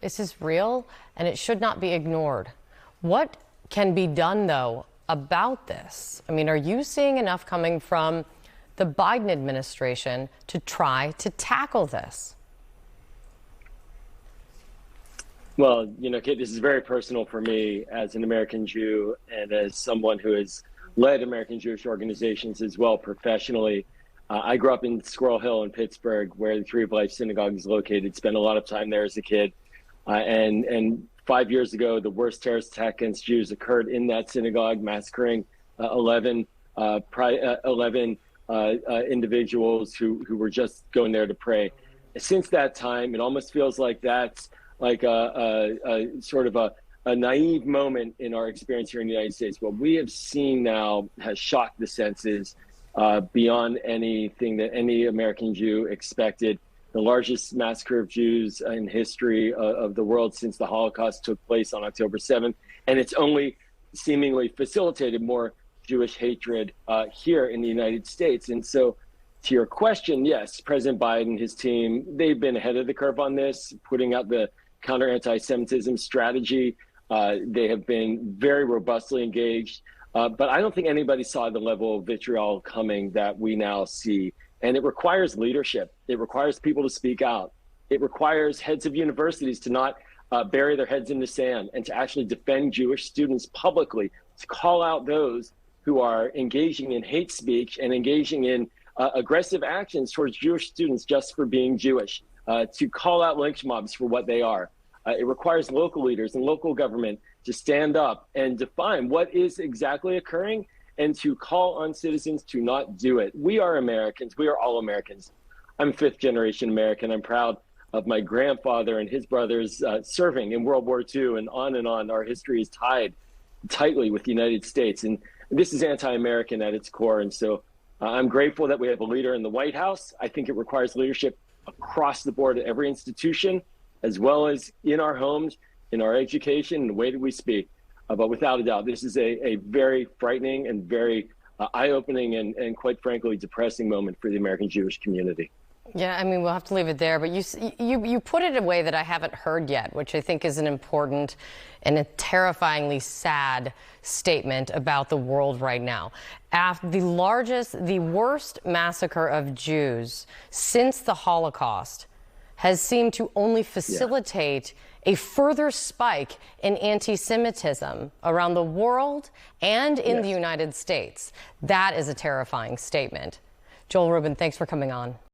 This is real, and it should not be ignored. What can be done, though, about this? I mean, are you seeing enough coming from the Biden administration to try to tackle this? Well, Kate, this is very personal for me as an American Jew and as someone who has led American Jewish organizations as well professionally. I grew up in Squirrel Hill in Pittsburgh, where the Tree of Life Synagogue is located. Spent a lot of time there as a kid. And 5 years ago, the worst terrorist attack against Jews occurred in that synagogue, massacring 11 individuals who were just going there to pray. Since that time, it almost feels like that's like a sort of a naive moment in our experience here in the United States. What we have seen now has shocked the senses beyond anything that any American Jew expected. The largest massacre of Jews in history of the world since the Holocaust took place on October 7th. And it's only seemingly facilitated more Jewish hatred here in the United States. And so to your question, yes, President Biden, his team, they've been ahead of the curve on this, putting out the counter anti-Semitism strategy. They have been very robustly engaged. But I don't think anybody saw the level of vitriol coming that we now see. And it requires leadership. It requires people to speak out. It requires heads of universities to not bury their heads in the sand and to actually defend Jewish students publicly, to call out those who are engaging in hate speech and engaging in aggressive actions towards Jewish students just for being Jewish, to call out lynch mobs for what they are. It requires local leaders and local government to stand up and define what is exactly occurring and to call on citizens to not do it. We are Americans. We are all Americans. I'm fifth generation American. I'm proud of my grandfather and his brothers serving in World War II, and on. Our history is tied tightly with the United States. And this is anti-American at its core. And so I'm grateful that we have a leader in the White House. I think it requires leadership across the board at every institution, as well as in our homes, in our education, and the way that we speak. But without a doubt, this is a very frightening and very eye-opening and quite frankly, depressing moment for the American Jewish community. Yeah, I mean, we'll have to leave it there. But you put it in a way that I haven't heard yet, which I think is an important and a terrifyingly sad statement about the world right now. After the worst massacre of Jews since the Holocaust has seemed to only facilitate a further spike in anti-Semitism around the world and in the United States. That is a terrifying statement. Joel Rubin, thanks for coming on.